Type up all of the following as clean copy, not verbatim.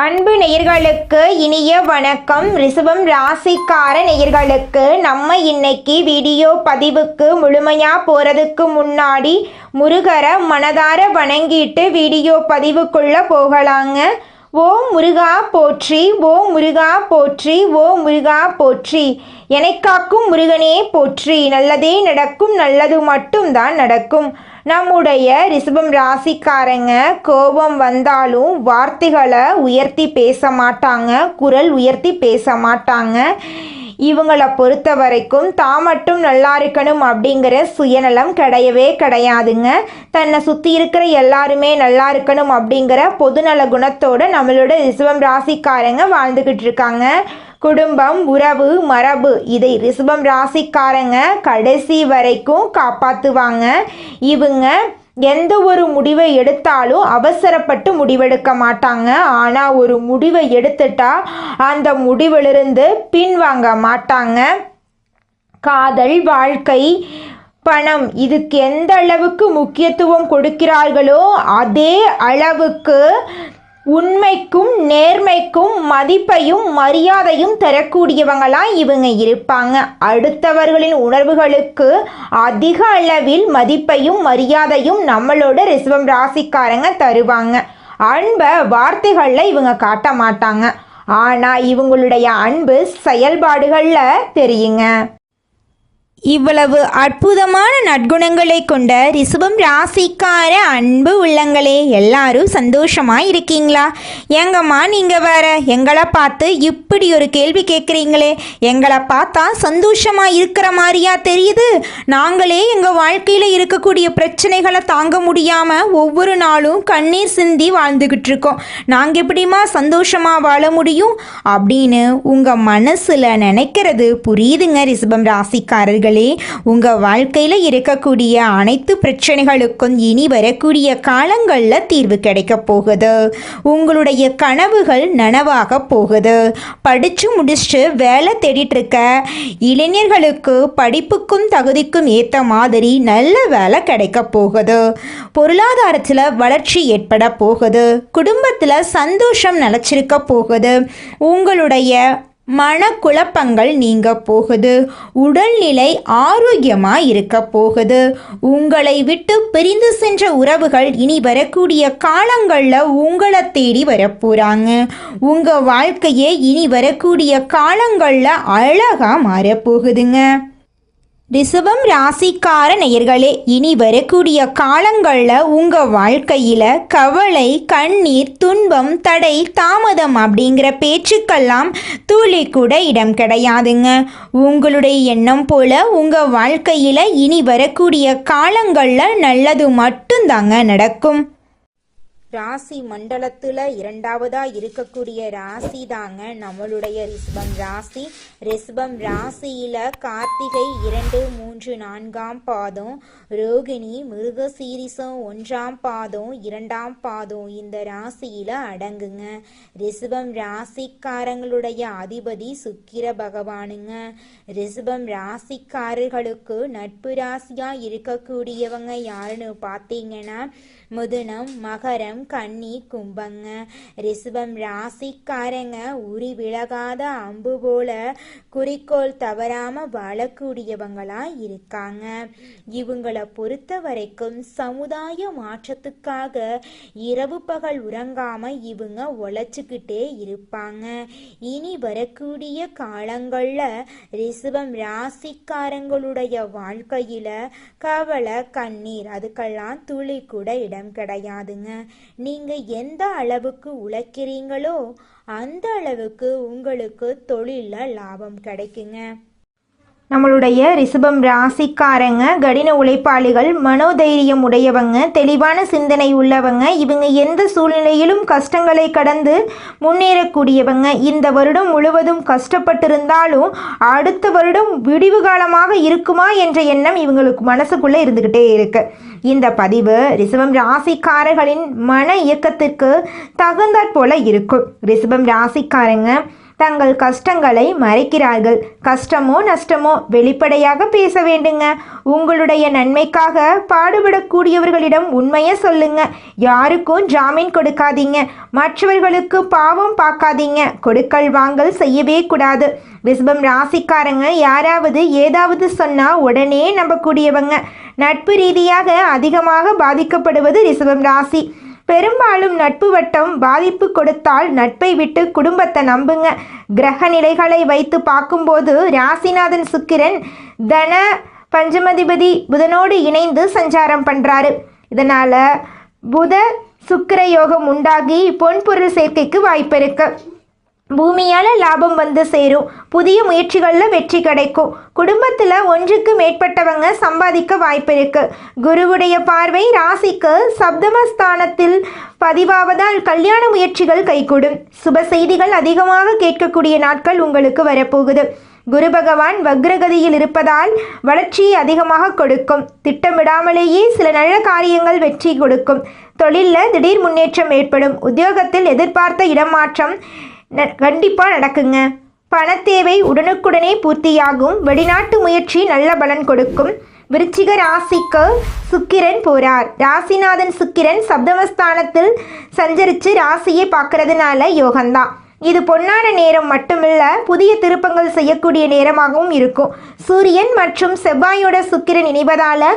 அன்பு நேயர்களுக்கு இனிய வணக்கம். ரிஷபம் ராசிக்கார நேயர்களுக்கு நம்ம இன்னைக்கு வீடியோ பதிவுக்கு முழுமையாக போகிறதுக்கு முன்னாடி முருகரை மனதார வணங்கிட்டு வீடியோ பதிவுக்குள்ளே போகலாங்க. ஓம் முருகா போற்றி, ஓம் முருகா போற்றி, ஓம் முருகா போற்றி. எனக்காக்கும் முருகனே போற்றி. நல்லதே நடக்கும், நல்லது மட்டும்தான் நடக்கும். நம்முடைய ரிஷபம் ராசிக்காரங்க கோபம் வந்தாலும் வார்த்தைகளை உயர்த்தி பேச மாட்டாங்க, குரல் உயர்த்தி பேச மாட்டாங்க. இவங்களை பொறுத்த வரைக்கும் தான் மட்டும் நல்லா இருக்கணும் அப்படிங்கிற சுயநலம் கிடையவே கிடையாதுங்க. தன்னை சுற்றி இருக்கிற எல்லாருமே நல்லா இருக்கணும் அப்படிங்கிற பொதுநல குணத்தோடு நம்மளோட ரிஷபம் ராசிக்காரங்க வாழ்ந்துக்கிட்டு இருக்காங்க. குடும்பம், உறவு, மரபு இதை ரிஷபம் ராசிக்காரங்க கடைசி வரைக்கும் காப்பாற்றுவாங்க. இவங்க எந்த ஒரு முடிவை எடுத்தாலும் அவசரப்பட்டு முடிவெடுக்க மாட்டாங்க. ஆனால் ஒரு முடிவை எடுத்துட்டா அந்த முடிவிலிருந்து பின்வாங்க மாட்டாங்க. காதல், வாழ்க்கை, பணம் இதுக்கு எந்த அளவுக்கு முக்கியத்துவம் கொடுக்கிறார்களோ அதே அளவுக்கு உண்மைக்கும் நேர்மைக்கும் மதிப்பையும் மரியாதையும் தரக்கூடியவங்களாம் இவங்க இருப்பாங்க. அடுத்தவர்களின் உணர்வுகளுக்கு அதிக அளவில் மதிப்பையும் மரியாதையும் நம்மளோட ரிஷபம் ராசிக்காரங்க தருவாங்க. அன்பை வார்த்தைகளில் இவங்க காட்ட மாட்டாங்க, ஆனால் இவங்களுடைய அன்பு செயல்பாடுகளில் தெரியுங்க. இவ்வளவு அற்புதமான நற்குணங்களை கொண்ட ரிஷபம் ராசிக்கார அன்பு உள்ளங்களே, எல்லாரும் சந்தோஷமா இருக்கீங்களா? எங்கம்மா நீங்க வேற எங்களை பார்த்து இப்படி ஒரு கேள்வி கேட்குறீங்களே, எங்களை பார்த்தா சந்தோஷமா இருக்கிற மாதிரியா தெரியுது? நாங்களே எங்கள் வாழ்க்கையில் இருக்கக்கூடிய பிரச்சனைகளை தாங்க முடியாமல் ஒவ்வொரு நாளும் கண்ணீர் சிந்தி வாழ்ந்துக்கிட்டு இருக்கோம். நாங்கள் எப்படிமா சந்தோஷமா வாழ முடியும் அப்படின்னு உங்கள் மனசில் நினைக்கிறது புரியுதுங்க. ரிஷபம் ராசிக்காரர்கள், உங்க வாழ்க்கையில இருக்கக்கூடிய அனைத்து பிரச்சனைகளுக்கும் இனி வரக்கூடிய காலங்களில் தீர்வு கிடைக்க போகுது. உங்களுடைய கனவுகள் நனவாக போகுது. படிச்சு முடிச்சுட்டு வேலை தேடிட்டு இருக்க இளைஞர்களுக்கு படிப்புக்கும் தகுதிக்கும் ஏற்ற மாதிரி நல்ல வேலை கிடைக்க போகுது. பொருளாதாரத்தில் வளர்ச்சி ஏற்பட போகுது. குடும்பத்தில் சந்தோஷம் நிலச்சிருக்க போகுது. உங்களுடைய மனக்குழப்பங்கள் நீங்க போகுது. உடல்நிலை ஆரோக்கியமாக இருக்க போகுது. உங்களை விட்டு பிரிந்து சென்ற உறவுகள் இனி வரக்கூடிய காலங்களில் உங்களை தேடி வரப்போகிறாங்க. உங்கள் வாழ்க்கையே இனி வரக்கூடிய காலங்களில் அழகாக மாறப்போகுதுங்க. ரிஷபம் ராசிக்கார நேயர்களே, இனி வரக்கூடிய காலங்களில் உங்கள் வாழ்க்கையில் கவலை, கண்ணீர், துன்பம், தடை, தாமதம் அப்படிங்கிற பேச்சுக்கெல்லாம் துளி கூட இடம் கிடையாதுங்க. உங்களுடைய எண்ணம் போல உங்கள் வாழ்க்கையில் இனி வரக்கூடிய காலங்களில் நல்லது மட்டும்தாங்க நடக்கும். ராசி மண்டலத்தில் இரண்டாவதாக இருக்கக்கூடிய ராசி தாங்க நம்மளுடைய ரிஷபம் ராசி. ரிஷபம் ராசியில் கார்த்திகை 2, 3, 4ஆம் பாதம், ரோகிணி, மிருகசீரிசம் 1ஆம் பாதம், 2ஆம் பாதம் இந்த ராசியில் அடங்குங்க. ரிஷபம் ராசிக்காரங்களுடைய அதிபதி சுக்கிர பகவானுங்க. ரிஷபம் ராசிக்காரர்களுக்கு நட்பு ராசியாக இருக்கக்கூடியவங்க யாருன்னு பார்த்தீங்கன்னா மிதுனம், மகரம், கன்னி, கும்பங்க. ரிஷபம் ராசிக்காரங்க உரி விலகாத அம்பு போல குறிக்கோள் தவறாம வாழக்கூடியவங்களா இருக்காங்க. இவங்களை பொறுத்த வரைக்கும் சமுதாய மாற்றத்துக்காக இரவு பகல் உறங்காம இவங்க உழைச்சிக்கிட்டே இருப்பாங்க. இனி வரக்கூடிய காலங்கள்ல ரிஷபம் ராசிக்காரங்களுடைய வாழ்க்கையில கவலை, கண்ணீர் அதுக்கெல்லாம் துளி கூட இடம் கிடையாதுங்க. நீங்க எந்த அளவுக்கு உழைக்கிறீங்களோ அந்த அளவுக்கு உங்களுக்கு தொழில்ல லாபம் கிடைக்குங்க. நம்மளுடைய ரிஷபம் ராசிக்காரங்க கடின உழைப்பாளிகள், மனோதைரியம் உடையவங்க, தெளிவான சிந்தனை உள்ளவங்க. இவங்க எந்த சூழ்நிலையிலும் கஷ்டங்களை கடந்து முன்னேறக்கூடியவங்க. இந்த வருடம் முழுவதும் கஷ்டப்பட்டிருந்தாலும் அடுத்த வருடம் விடிவு காலமாக இருக்குமா என்ற எண்ணம் இவங்களுக்கு மனசுக்குள்ளே இருந்துக்கிட்டே இருக்கு. இந்த பதிவு ரிஷபம் ராசிக்காரர்களின் மன இயக்கத்திற்கு தகுந்தாற் போல இருக்கும். ரிஷபம் ராசிக்காரங்க தங்கள் கஷ்டங்களை மறைக்கிறார்கள். கஷ்டமோ நஷ்டமோ வெளிப்படையாக பேச வேண்டுங்க. உங்களுடைய நன்மைக்காக பாடுபடக்கூடியவர்களிடம் உண்மையை சொல்லுங்க. யாருக்கும் ஜாமீன் கொடுக்காதீங்க. மற்றவர்களுக்கு பாவம் பார்க்காதீங்க. கொடுக்கல் வாங்கல் செய்யவே கூடாது. ரிஷபம் ராசிக்காரங்க யாராவது ஏதாவது சொன்னா உடனே நம்பக்கூடியவங்க. நட்பு ரீதியாக அதிகமாக பாதிக்கப்படுவது ரிஷபம் ராசி. பெரும்பாலும் நட்பு வட்டம் பாதிப்பு கொடுத்தால் நட்பை விட்டு குடும்பத்தை நம்புங்க. கிரக நிலைகளை வைத்து பார்க்கும்போது ராசிநாதன் சுக்கிரன் தன பஞ்சமதிபதி புதனோடு இணைந்து சஞ்சாரம் பண்ணுறாரு. இதனால் புத சுக்கிர யோகம் உண்டாகி பொன்பொருள் சேர்க்கைக்கு வாய்ப்பு இருக்கு. பூமியால் லாபம் வந்து சேரும். புதிய முயற்சிகளில் வெற்றி கிடைக்கும். குடும்பத்தில் ஒன்றுக்கு மேற்பட்டவங்க சம்பாதிக்க வாய்ப்பு இருக்கு. குருவுடைய பார்வை ராசிக்கு சப்தமஸ்தானத்தில் பதிவாவதால் கல்யாண முயற்சிகள் கைகூடும். சுப செய்திகள் அதிகமாக கேட்கக்கூடிய நாட்கள் உங்களுக்கு வரப்போகுது. குரு பகவான் வக்ரகதியில் இருப்பதால் வளர்ச்சியை அதிகமாக கொடுக்கும். திட்டமிடாமலேயே சில நல்ல காரியங்கள் வெற்றி கொடுக்கும். தொழிலில் திடீர் முன்னேற்றம் ஏற்படும். உத்தியோகத்தில் எதிர்பார்த்த இடமாற்றம் கண்டிப்பாக நடக்குங்க. பணத்தேவை உடனுக்குடனே பூர்த்தியாகும். வெளிநாட்டு முயற்சி நல்ல பலன் கொடுக்கும். விருச்சிக ராசிக்கு சுக்கிரன் போறார். ராசிநாதன் சுக்கிரன் சப்தமஸ்தானத்தில் சஞ்சரித்து ராசியை பார்க்கறதுனால யோகம்தான். இது பொன்னான நேரம் மட்டுமில்ல, புதிய திருப்பங்கள் செய்யக்கூடிய நேரமாகவும் இருக்கும். சூரியன் மற்றும் செவ்வாயோட சுக்கிரன் இணைவதால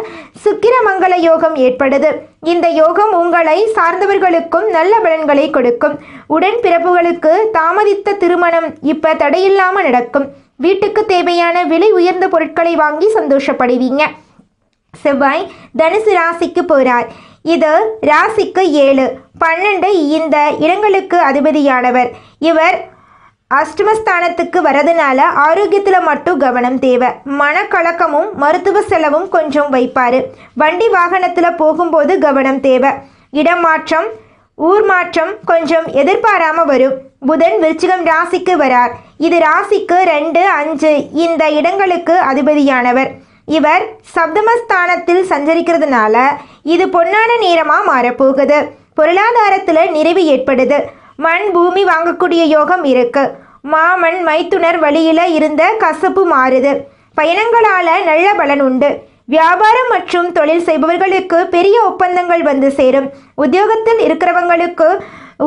சுக்கிர மங்கள யோகம் ஏற்படுது. இந்த யோகம் உங்களை சார்ந்தவர்களுக்கும் நல்ல பலன்களை கொடுக்கும். உடன் பிறப்புகளுக்கு தாமதித்த திருமணம் இப்ப தடையில்லாமல் நடக்கும். வீட்டுக்கு தேவையான விலை உயர்ந்த பொருட்களை வாங்கி சந்தோஷப்படுவீங்க. செவ்வாய் தனுசு ராசிக்கு போறார். இது ராசிக்கு 7, 12 இந்த இடங்களுக்கு அதிபதியானவர். இவர் அஷ்டமஸ்தானத்துக்கு வரதுனால ஆரோக்கியத்தில் மட்டும் கவனம் தேவை. மனக்கலக்கமும் மருத்துவ செலவும் கொஞ்சம் வைப்பார். வண்டி வாகனத்தில் போகும்போது கவனம் தேவை. இடம் மாற்றம் ஊர் மாற்றம் கொஞ்சம் எதிர்பாராமல் வரும். புதன் விருச்சிகம் ராசிக்கு வரார். இது ராசிக்கு 2, 5 இந்த இடங்களுக்கு அதிபதியானவர். இவர் சப்தமஸ்தானத்தில் சஞ்சரிக்கிறதுனால இது பொன்னான நேரமாக மாறப்போகுது. பொருளாதாரத்தில் நிறைவு ஏற்படுது. மண் பூமி வாங்கக்கூடிய யோகம் இருக்கு. மாமன் மைத்துனர் வழியில் இருந்த கசப்பு மாறுது. பயணங்களால் நல்ல பலன் உண்டு. வியாபாரம் மற்றும் தொழில் செய்பவர்களுக்கு பெரிய ஒப்பந்தங்கள் வந்து சேரும். உத்தியோகத்தில் இருக்கிறவங்களுக்கு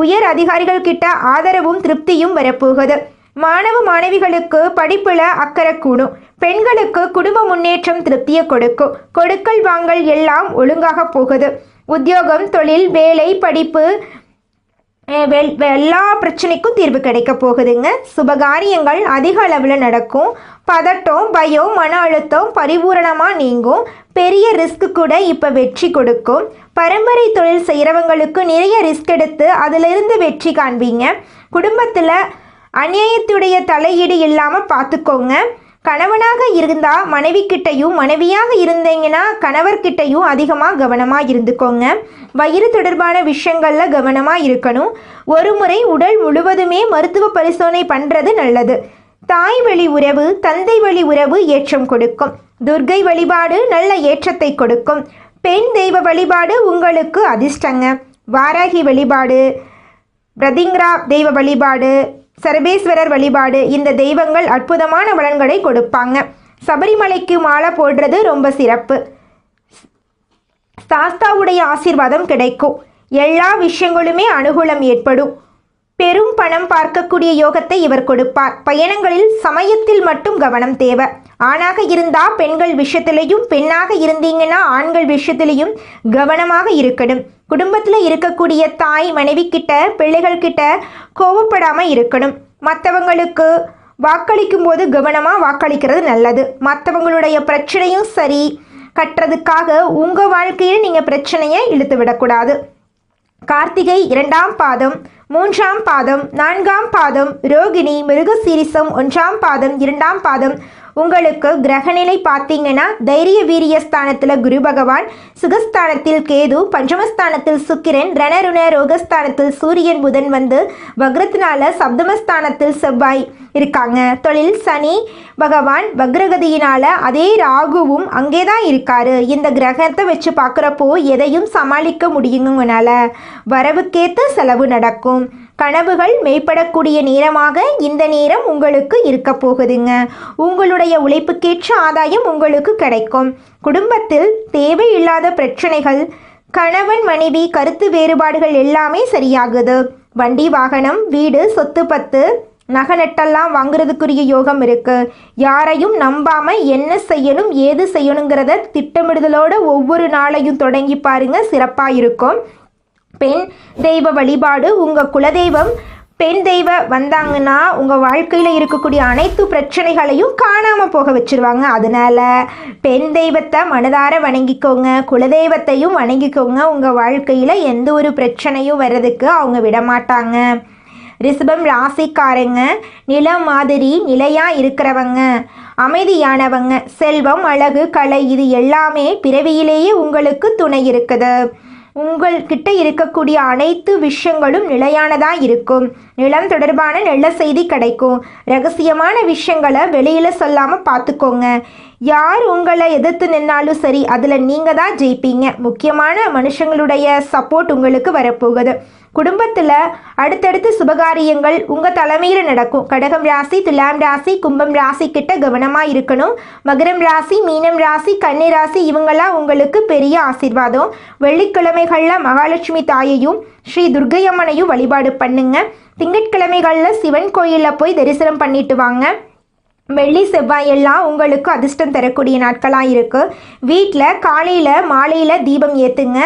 உயர் அதிகாரிகள் கிட்ட ஆதரவும் திருப்தியும் வரப்போகுது. மாணவ மாணவிகளுக்கு படிப்புல அக்கறை கூடும். பெண்களுக்கு குடும்ப முன்னேற்றம் திருப்தியை கொடுக்கும். கொடுக்கல் வாங்கல் எல்லாம் ஒழுங்காக போகுது. உத்தியோகம் தொழில் வேலை படிப்பு எல்லா பிரச்சனைக்கும் தீர்வு கிடைக்க போகுதுங்க. சுபகாரியங்கள் அதிக அளவில் நடக்கும். பதட்டம் பயம் மன அழுத்தம் பரிபூரணமாக நீங்கும். பெரிய ரிஸ்க் கூட இப்போ வெற்றி கொடுக்கும். பரம்பரை தொழில் செய்கிறவங்களுக்கு நிறைய ரிஸ்க் எடுத்து அதிலிருந்து வெற்றி காண்பீங்க. குடும்பத்தில் அநியாயத்துடைய தலையீடு இல்லாமல் பார்த்துக்கோங்க. கணவனாக இருந்தால் மனைவிக்கிட்டையும் மனைவியாக இருந்தீங்கன்னா கணவர்கிட்டையும் அதிகமாக கவனமாக இருந்துக்கோங்க. வயிறு தொடர்பான விஷயங்களில் கவனமாக இருக்கணும். ஒரு முறை உடல் முழுவதுமே மருத்துவ பரிசோதனை பண்ணுறது நல்லது. தாய் வழி உறவு தந்தை வழி உறவு ஏற்றம் கொடுக்கும். துர்க்கை வழிபாடு நல்ல ஏற்றத்தை கொடுக்கும். பெண் தெய்வ வழிபாடு உங்களுக்கு அதிர்ஷ்டங்க. வாராகி வழிபாடு பிரதிங்கிரா தெய்வ வழிபாடு சர்வேஸ்வரர் வழிபாடு இந்த தெய்வங்கள் அற்புதமான பலன்களை கொடுப்பாங்க. சபரிமலைக்கு மாலை போடுறது ரொம்ப சிறப்பு. சாஸ்தாவுடைய ஆசீர்வாதம் கிடைக்கும். எல்லா விஷயங்களுமே அனுகூலம் ஏற்படும். பெரும் பணம் பார்க்கக்கூடிய யோகத்தை இவர் கொடுப்பார். பயணங்களில் சமயத்தில் மட்டும் கவனம் தேவை. ஆணாக இருந்தால் பெண்கள் விஷயத்திலையும் பெண்ணாக இருந்தீங்கன்னா ஆண்கள் விஷயத்திலையும் கவனமாக இருக்கணும். குடும்பத்தில் இருக்கக்கூடிய தாய் மனைவி கிட்ட பிள்ளைகள் கிட்ட கோவப்படாமல் இருக்கணும். மற்றவங்களுக்கு வாக்களிக்கும் போது கவனமாக வாக்களிக்கிறது நல்லது. மற்றவங்களுடைய பிரச்சனையும் சரி கட்டுறதுக்காக உங்கள் வாழ்க்கையில் நீங்கள் பிரச்சனையை இழுத்து விடக்கூடாது. கார்த்திகை 2ஆம் பாதம் 3ஆம் பாதம் 4ஆம் பாதம் ரோகிணி மிருகசீரிசம் 1ஆம் பாதம் 2ஆம் பாதம் உங்களுக்கு கிரகநிலை பார்த்தீங்கன்னா தைரிய வீரிய ஸ்தானத்தில் குரு பகவான், சுகஸ்தானத்தில் கேது, பஞ்சமஸ்தானத்தில் சுக்கிரன், ரணருண ரோகஸ்தானத்தில் சூரியன் புதன் வந்து வக்ரத்தினால சப்தமஸ்தானத்தில் செவ்வாய் இருக்காங்க. தொழில் சனி பகவான் வக்ரகதியினால அதே ராகுவும் அங்கே தான் இருக்காரு. இந்த கிரகத்தை வச்சு பார்க்குறப்போ எதையும் சமாளிக்க முடியுங்கனால வரவுக்கேற்ற செலவு நடக்கும். கனவுகள் மெய்ப்படக்கூடிய நேரமாக இந்த நேரம் உங்களுக்கு இருக்க போகுதுங்க. உங்களுடைய உழைப்புக்கேற்ற ஆதாயம் உங்களுக்கு கிடைக்கும். குடும்பத்தில் தேவையில்லாத பிரச்சனைகள், கணவன் மனைவி கருத்து வேறுபாடுகள் எல்லாமே சரியாகுது. வண்டி வாகனம், வீடு, சொத்து பத்து, நகை நட்டெல்லாம் வாங்குறதுக்குரிய யோகம் இருக்கு. யாரையும் நம்பாம என்ன செய்யணும் ஏது செய்யணுங்கிறத திட்டமிடுதலோட ஒவ்வொரு நாளையும் தொடங்கி பாருங்க, சிறப்பாக இருக்கும். பெண் தெய்வ வழிபாடு, உங்கள் குலதெய்வம் பெண் தெய்வ வந்தாங்கன்னா உங்கள் வாழ்க்கையில் இருக்கக்கூடிய அனைத்து பிரச்சனைகளையும் காணாமல் போக வச்சுருவாங்க. அதனால் பெண் தெய்வத்தை மனதார வணங்கிக்கோங்க, குலதெய்வத்தையும் வணங்கிக்கோங்க. உங்கள் வாழ்க்கையில் எந்த ஒரு பிரச்சனையும் வர்றதுக்கு அவங்க விடமாட்டாங்க. ரிஷபம் ராசிக்காரங்க நிலம் மாதிரி நிலையாக இருக்கிறவங்க, அமைதியானவங்க. செல்வம், அழகு, கலை இது எல்லாமே பிறவியிலேயே உங்களுக்கு துணை இருக்குது. உங்கள்கிட்ட இருக்கக்கூடிய அனைத்து விஷயங்களும் நிலையானதாக இருக்கும். நிலம் தொடர்பான நல்ல செய்தி கிடைக்கும். ரகசியமான விஷயங்களை வெளியில் சொல்லாமல் பார்த்துக்கோங்க. யார் உங்களை எதிர்த்து நின்னாலும் சரி, அதில் நீங்கள் தான் ஜெயிப்பீங்க. முக்கியமான மனுஷங்களுடைய சப்போர்ட் உங்களுக்கு வரப்போகுது. குடும்பத்தில் அடுத்தடுத்து சுபகாரியங்கள் உங்கள் தலைமையில் நடக்கும். கடகம் ராசி, துலாம் ராசி, கும்பம் ராசி கிட்ட கவனமாக இருக்கணும். மகரம் ராசி, மீனம் ராசி, கன்னி ராசி இவங்கெல்லாம் உங்களுக்கு பெரிய ஆசீர்வாதம். வெள்ளிக்கிழமைகளில் மகாலட்சுமி தாயையும் ஸ்ரீ துர்க்கையம்மனையும் வழிபாடு பண்ணுங்க. திங்கட்கிழமைகளில் சிவன் கோயிலில் போய் தரிசனம் பண்ணிட்டு வாங்க. வெள்ளி செவ்வாய் எல்லாம் உங்களுக்கு அதிர்ஷ்டம் தரக்கூடிய நாட்களாக இருக்குது. வீட்டில் காலையில் மாலையில் தீபம் ஏற்றுங்க.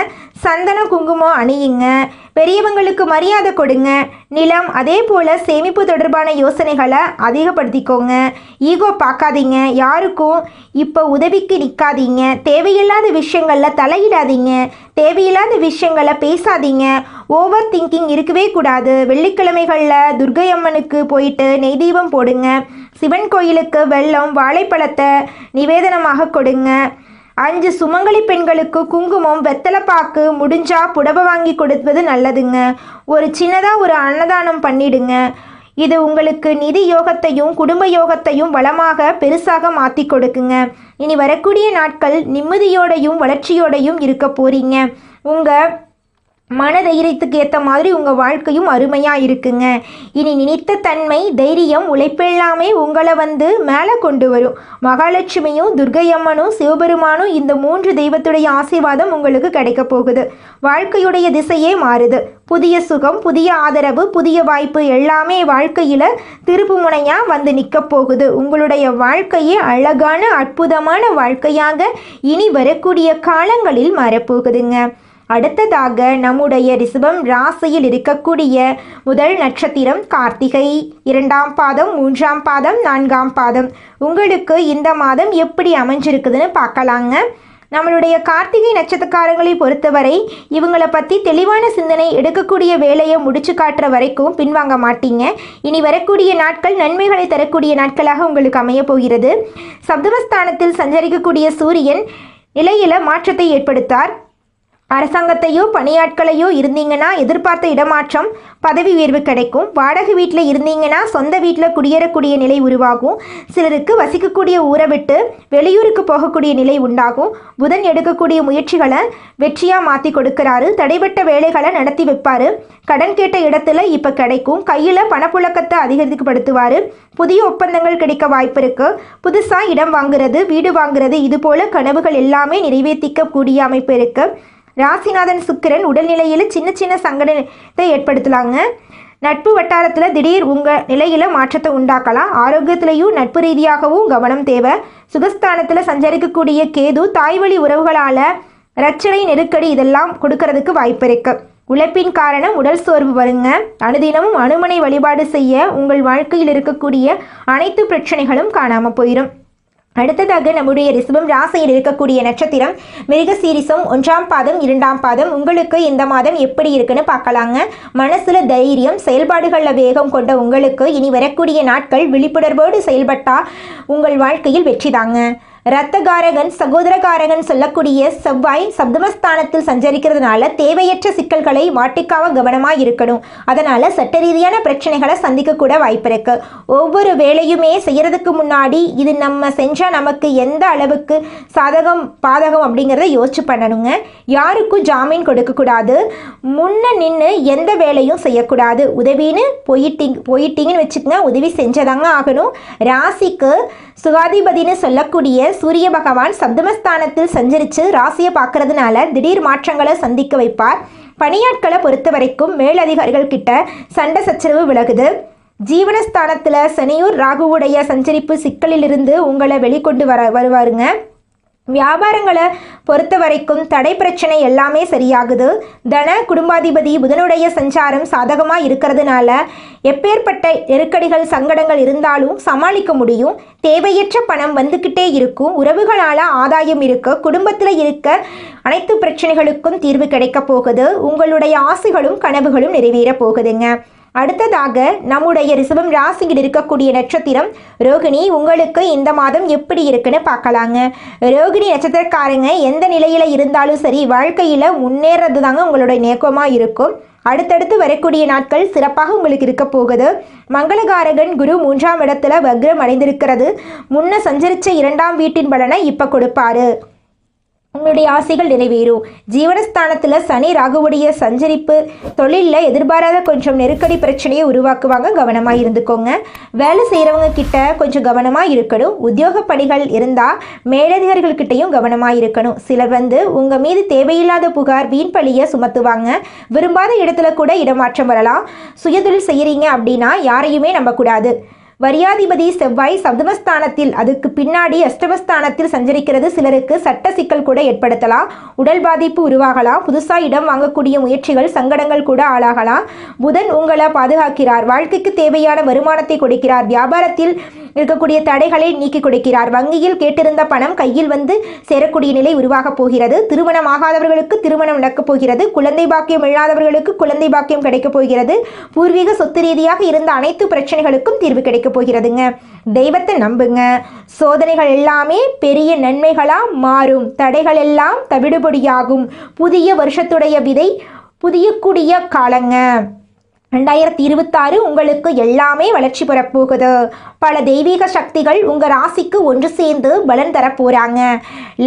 சந்தனம் குங்குமம் அணியுங்க. பெரியவங்களுக்கு மரியாதை கொடுங்க. நிலம் அதே போல் சேமிப்பு தொடர்பான யோசனைகளை அதிகப்படுத்திக்கோங்க. ஈகோ பார்க்காதீங்க. யாருக்கும் இப்போ உதவிக்கு நிற்காதீங்க. தேவையில்லாத விஷயங்களில் தலையிடாதீங்க. தேவையில்லாத விஷயங்களை பேசாதீங்க. ஓவர் திங்கிங் இருக்கவே கூடாது. வெள்ளிக்கிழமைகளில் துர்க்கை அம்மனுக்கு போயிட்டு நெய் தீபம் போடுங்க. சிவன் கோயிலுக்கு வெல்லம் வாழைப்பழத்தை நிவேதனமாக கொடுங்க. 5 சுமங்கலி பெண்களுக்கு குங்குமம், வெத்தலைப்பாக்கு, முடிஞ்சா புடவை வாங்கி கொடுப்பது நல்லதுங்க. ஒரு சின்னதாக ஒரு அன்னதானம் பண்ணிடுங்க. இது உங்களுக்கு நிதி யோகத்தையும் குடும்ப யோகத்தையும் வளமாக பெருசாக மாற்றி கொடுக்குங்க. இனி வரக்கூடிய நாட்கள் நிம்மதியோடையும் வளர்ச்சியோடையும் இருக்க போறீங்க. உங்கள் மன தைரியத்துக்கு ஏற்ற மாதிரி உங்கள் வாழ்க்கையும் அருமையாக இருக்குங்க. இனி நினைத்த தன்மை, தைரியம், உழைப்பெல்லாமே உங்களை வந்து மேலே கொண்டு வரும். மகாலட்சுமியும் துர்க்கையம்மனும் சிவபெருமானும் இந்த 3 தெய்வத்துடைய ஆசீர்வாதம் உங்களுக்கு கிடைக்க போகுது. வாழ்க்கையுடைய திசையே மாறுது. புதிய சுகம், புதிய ஆதரவு, புதிய வாய்ப்பு எல்லாமே வாழ்க்கையில் திருப்பு முனையாக வந்து நிற்க போகுது. உங்களுடைய வாழ்க்கையே அழகான அற்புதமான வாழ்க்கையாக இனி வரக்கூடிய காலங்களில் மாறப்போகுதுங்க. அடுத்ததாக நம்முடைய ரிஷபம் ராசியில் இருக்கக்கூடிய முதல் நட்சத்திரம் கார்த்திகை, 2ஆம் பாதம், 3ஆம் பாதம், 4ஆம் பாதம். உங்களுக்கு இந்த மாதம் எப்படி அமைஞ்சிருக்குதுன்னு பார்க்கலாங்க. நம்மளுடைய கார்த்திகை நட்சத்திரக்காரங்களை பொறுத்தவரை இவங்களை பற்றி தெளிவான சிந்தனை எடுக்கக்கூடிய வேலையை முடிச்சு காட்டுற வரைக்கும் பின்வாங்க மாட்டீங்க. இனி வரக்கூடிய நாட்கள் நன்மைகளை தரக்கூடிய நாட்களாக உங்களுக்கு அமைய போகிறது. சப்தமஸ்தானத்தில் சஞ்சரிக்கக்கூடிய சூரியன் நிலையில மாற்றத்தை ஏற்படுத்தார். அரசாங்கத்தையோ பணியாட்களையோ இருந்தீங்கன்னா எதிர்பார்த்த இடமாற்றம், பதவி உயர்வு கிடைக்கும். வாடகை வீட்டில் இருந்தீங்கன்னா சொந்த வீட்டில் குடியேறக்கூடிய நிலை உருவாகும். சிலருக்கு வசிக்கக்கூடிய ஊரை விட்டு வெளியூருக்கு போகக்கூடிய நிலை உண்டாகும். புதன் எடுக்கக்கூடிய முயற்சிகளை வெற்றியாக மாற்றி கொடுக்கிறாரு. தடைபட்ட வேலைகளை நடத்தி வைப்பார். கடன் கேட்ட இடத்துல இப்போ கிடைக்கும். கையில் பணப்புழக்கத்தை அதிகரிக்கப்படுத்துவார். புதிய ஒப்பந்தங்கள் கிடைக்க வாய்ப்பு இருக்குது. புதுசாக இடம் வாங்குறது, வீடு வாங்குறது, இது போல கனவுகள் எல்லாமே நிறைவேற்றிக்கக்கூடிய அமைப்பு இருக்குது. ராசிநாதன் சுக்கிரன் உடல்நிலையில் சின்ன சின்ன சங்கடத்தை ஏற்படுத்தலாங்க. நட்பு வட்டாரத்தில் திடீர் உங்கள் நிலையில் மாற்றத்தை உண்டாக்கலாம். ஆரோக்கியத்திலையும் நட்பு ரீதியாகவும் கவனம் தேவை. சுகஸ்தானத்தில் சஞ்சரிக்கக்கூடிய கேது தாய்வழி உறவுகளால் ரச்சனை, நெருக்கடி இதெல்லாம் கொடுக்கறதுக்கு வாய்ப்பு இருக்கு. உழைப்பின் காரணம் உடல் சோர்வு வருங்க. அனுதினமும் அனுமனை வழிபாடு செய்ய உங்கள் வாழ்க்கையில் இருக்கக்கூடிய அனைத்து பிரச்சனைகளும் காணாமல் போயிடும். அடுத்ததாக நம்முடைய ரிஷபம் ராசியில் இருக்கக்கூடிய நட்சத்திரம் மிருகசீரிசம் 1ஆம் பாதம் 2ஆம் பாதம். உங்களுக்கு இந்த மாதம் எப்படி இருக்குன்னு பார்க்கலாங்க. மனசுல தைரியம், செயல்பாடுகளில் வேகம் கொண்ட உங்களுக்கு இனி வரக்கூடிய நாட்கள் விழிப்புணர்வோடு செயல்பட்டா உங்கள் வாழ்க்கையில் வெற்றிதாங்க. இரத்தகாரகன் சகோதரகாரகன் சொல்லக்கூடிய செவ்வாய் சப்தமஸ்தானத்தில் சஞ்சரிக்கிறதுனால தேவையற்ற சிக்கல்களை மாட்டிக்காம கவனமாக இருக்கணும். அதனால சட்ட ரீதியான பிரச்சனைகளை சந்திக்கக்கூட வாய்ப்பு இருக்கு. ஒவ்வொரு வேலையுமே செய்யறதுக்கு முன்னாடி இது நம்ம செஞ்சால் நமக்கு எந்த அளவுக்கு சாதகம் பாதகம் அப்படிங்கிறத யோசிச்சு பண்ணணுங்க. யாருக்கும் ஜாமீன் கொடுக்கக்கூடாது. முன்ன நின்று எந்த வேலையும் செய்யக்கூடாது. உதவின்னு போயிட்டீங்கன்னு வச்சுக்கோங்க, உதவி செஞ்சதாங்க ஆகணும். ராசிக்கு சுகாதிபதினு சொல்லக்கூடிய சூரிய பகவான் சப்தமஸ்தானத்தில் சஞ்சரித்து ராசியை பார்க்கறதுனால திடீர் மாற்றங்களை சந்திக்க வைப்பார். பணியாட்களை பொறுத்த வரைக்கும் மேலதிகாரிகள் கிட்ட சண்டை சச்சரவு விலகுது. ஜீவனஸ்தானத்தில் சனியூர் ராகுவுடைய சஞ்சரிப்பு சிக்கலிலிருந்து உங்களை வெளிக்கொண்டு வருவாருங்க. வியாபாரங்களை பொறுத்த வரைக்கும் தடை பிரச்சனை எல்லாமே சரியாகுது. தன குடும்பாதிபதி புதனுடைய சஞ்சாரம் சாதகமாக இருக்கிறதுனால எப்பேற்பட்ட நெருக்கடிகள் சங்கடங்கள் இருந்தாலும் சமாளிக்க முடியும். தேவையற்ற பணம் வந்துக்கிட்டே இருக்கும். உறவுகளால் ஆதாயம் இருக்க, குடும்பத்தில் இருக்க அனைத்து பிரச்சனைகளுக்கும் தீர்வு கிடைக்க போகுது. உங்களுடைய ஆசைகளும் கனவுகளும் நிறைவேற போகுதுங்க. அடுத்ததாக நம்முடைய ரிஷபம் ராசியில் இருக்கக்கூடிய நட்சத்திரம் ரோகிணி. உங்களுக்கு இந்த மாதம் எப்படி இருக்குன்னு பார்க்கலாங்க. ரோகிணி நட்சத்திரக்காரங்க எந்த நிலையில் இருந்தாலும் சரி வாழ்க்கையில் முன்னேறது தாங்க உங்களுடைய நோக்கமாக இருக்கும். அடுத்தடுத்து வரக்கூடிய நாட்கள் சிறப்பாக உங்களுக்கு இருக்க போகுது. மங்களகாரகன் குரு 3ஆம் இடத்துல வக்ரம் அடைந்திருக்கிறது. முன்ன சஞ்சரித்த 2ஆம் வீட்டின் பலனை இப்போ கொடுப்பாரு. உங்களுடைய ஆசைகள் நிறைவேறும். ஜீவனஸ்தானத்தில் சனி ராகுவுடைய சஞ்சரிப்பு தொழிலில் எதிர்பாராத கொஞ்சம் நெருக்கடி பிரச்சனையை உருவாக்குவாங்க. கவனமாக இருந்துக்கோங்க. வேலை செய்கிறவங்க கிட்ட கொஞ்சம் கவனமாக இருக்கணும். உத்தியோக பணிகள் இருந்தால் மேலதிகாரிகள்கிட்டையும் கவனமாக இருக்கணும். சிலர் உங்கள் மீது தேவையில்லாத புகார் வீண் பழியை சுமத்துவாங்க. விரும்பாத இடத்துல கூட இடமாற்றம் வரலாம். சுயதொழில் செய்கிறீங்க அப்படின்னா யாரையுமே நம்பக்கூடாது. வரியாதிபதி செவ்வாய் சப்தமஸ்தானத்தில், அதுக்கு பின்னாடி அஷ்டமஸ்தானத்தில் சஞ்சரிக்கிறது சிலருக்கு சட்ட சிக்கல் கூட ஏற்படுத்தலாம். உடல் பாதிப்பு உருவாகலாம். புதுசாக இடம் வாங்கக்கூடிய முயற்சிகள் சங்கடங்கள் கூட ஆளாகலாம். புதன் உங்களை பாதுகாக்கிறார். வாழ்க்கைக்கு தேவையான வருமானத்தை கொடுக்கிறார். வியாபாரத்தில் இருக்கக்கூடிய தடைகளை நீக்கி கொடுக்கிறார். வங்கியில் கேட்டிருந்த பணம் கையில் சேரக்கூடிய நிலை உருவாக போகிறது. திருமணம் ஆகாதவர்களுக்கு திருமணம் நடக்கப் போகிறது. குழந்தை பாக்கியம் இல்லாதவர்களுக்கு குழந்தை பாக்கியம் கிடைக்கப் போகிறது. பூர்வீக சொத்து ரீதியாக இருந்த அனைத்து பிரச்சனைகளுக்கும் தீர்வு கிடைக்கப் போகிறதுங்க. தெய்வத்தை நம்புங்க. சோதனைகள் எல்லாமே பெரிய நன்மைகளா மாறும். தடைகள் எல்லாம் தவிடுபடியாகும். புதிய வருஷத்துடைய விதை புதியக்கூடிய காலங்க. 2026 உங்களுக்கு எல்லாமே வளர்ச்சி பெறப்போகுது. பல தெய்வீக சக்திகள் உங்கள் ராசிக்கு ஒன்று சேர்ந்து பலன் தரப்போகிறாங்க.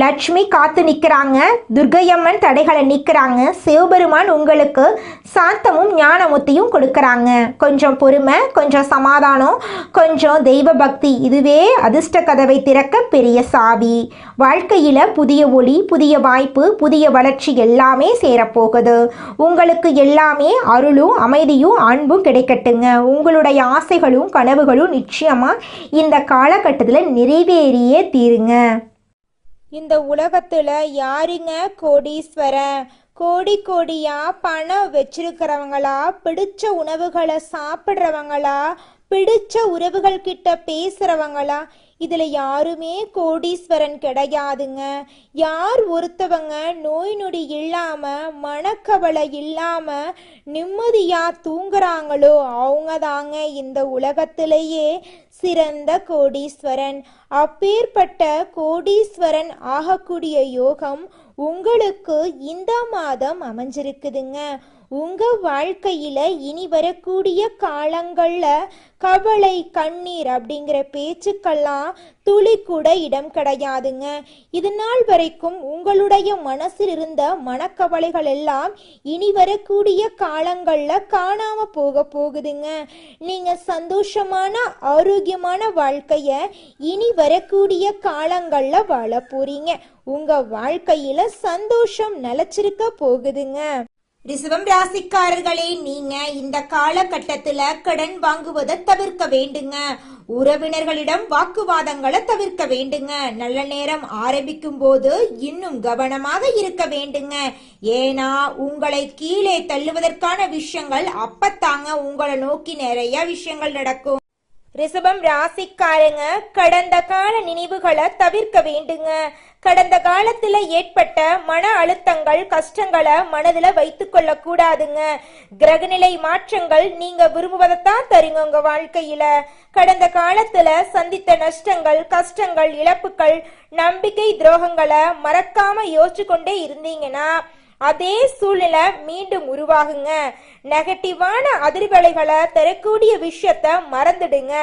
லட்சுமி காத்து நிற்கிறாங்க. துர்க்கையம்மன் தடைகளை நிற்கிறாங்க. சிவபெருமான் உங்களுக்கு சாந்தமும் ஞானமுத்தையும் கொடுக்குறாங்க. கொஞ்சம் பொறுமை, கொஞ்சம் சமாதானம், கொஞ்சம் தெய்வ பக்தி, இதுவே அதிர்ஷ்ட கதவை திறக்க பெரிய சாவி. வாழ்க்கையில் புதிய ஒளி, புதிய வாய்ப்பு, புதிய வளர்ச்சி எல்லாமே சேரப்போகுது. உங்களுக்கு எல்லாமே அருளும் அமைதியும் அன்பும் கிடைக்கட்டுங்க. உங்களுடைய ஆசைகளும் கனவுகளும் நிச்சயமா இந்த காலகட்டத்தில் நிறைவேறியே தீருங்க. இந்த உலகத்துல யாருங்க கோடீஸ்வரன்? கோடியா பணம் வச்சிருக்கிறவங்களா, பிடிச்ச உணவுகளை சாப்பிட்றவங்களா, பிடிச்ச உறவுகள் கிட்ட பேசுறவங்களா? இதுல யாருமே கோடீஸ்வரன் கிடையாதுங்க. யார் ஒருத்தவங்க நோய் நொடி இல்லாம மனக்கவலை இல்லாம நிம்மதியா தூங்குறாங்களோ அவங்க தாங்க இந்த உலகத்திலேயே சிறந்த கோடீஸ்வரன். அப்பேற்பட்ட கோடீஸ்வரன் ஆகக்கூடிய யோகம் உங்களுக்கு இந்த மாதம் அமைஞ்சிருக்குதுங்க. உங்க வாழ்க்கையில இனி வரக்கூடிய காலங்கள்ல கவலை கண்ணீர் அப்படிங்கிற பேச்சுக்கெல்லாம் துளி கூட இடம் கிடையாதுங்க. இது நாள் வரைக்கும் உங்களுடைய மனசில் இருந்த மனக்கவலைகள் எல்லாம் இனி வரக்கூடிய காலங்கள்ல காணாம போகுதுங்க. நீங்க சந்தோஷமான ஆரோக்கியமான வாழ்க்கைய இனி வரக்கூடிய காலங்கள்ல வாழ போறீங்க. உங்க வாழ்க்கையில சந்தோஷம் நிலைச்சிருக்க போகுதுங்க. ரிஷபம் ராசிக்காரர்களே, நீங்க இந்த காலகட்டத்துல கடன் வாங்குவதை தவிர்க்க வேண்டுங்க. உறவினர்களிடம் வாக்குவாதங்களை தவிர்க்க வேண்டுங்க. நல்ல நேரம் ஆரம்பிக்கும் போது இன்னும் கவனமாக இருக்க வேண்டுங்க. ஏன்னா உங்களை கீழே தள்ளுவதற்கான விஷயங்கள் அப்பத்தாங்க உங்களை நோக்கி நிறைய விஷயங்கள் நடக்கும். ரிஷபம் ராசிக்காரங்க கடந்த கால நினைவுகளை தவிர்க்க வேண்டுங்க. கடந்த காலத்துல ஏற்பட்ட மன அழுத்தங்கள் கஷ்டங்களை மனதுல வைத்துக் கொள்ள கூடாதுங்க. கிரகநிலை மாற்றங்கள் நீங்க விரும்புவதைத்தான் தருங்க உங்க வாழ்க்கையில. கடந்த காலத்துல சந்தித்த நஷ்டங்கள் கஷ்டங்கள் இழப்புகள் நம்பிக்கை துரோகங்களை மறக்காம யோசிச்சு கொண்டே இருந்தீங்கன்னா அதே சூழ்நிலை மீண்டும் உருவாகுங்க. நெகட்டிவான அதிர்வலைகளை தரக்கூடிய விஷயத்த மறந்துடுங்க.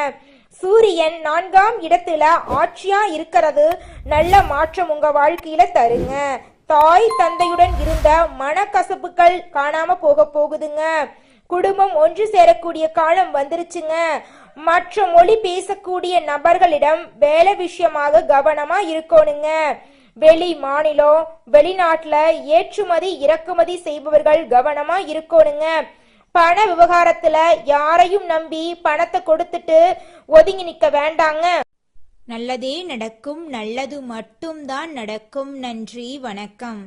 சூரியன் 4ஆம் இடத்துல ஆட்சியா இருக்கிறது நல்ல மாற்றம் உங்க வாழ்க்கையில தருங்க. தாய் தந்தையுடன் இருந்த மனக்கசப்புகள் காணாம போகுதுங்க. குடும்பம் ஒன்று சேரக்கூடிய காலம் வந்துருச்சுங்க. மற்ற மொழி பேசக்கூடிய நபர்களிடம் வேலை விஷயமாக கவனமா இருக்கணுங்க. வெளி மாநிலம் வெளிநாட்டுல ஏற்றுமதி இறக்குமதி செய்பவர்கள் கவனமா இருக்கணுங்க. பண விவகாரத்துல யாரையும் நம்பி பணத்தை கொடுத்துட்டு ஒதுங்கி நிக்க வேண்டாங்க. நல்லதே நடக்கும், நல்லது மட்டும்தான் நடக்கும். நன்றி, வணக்கம்.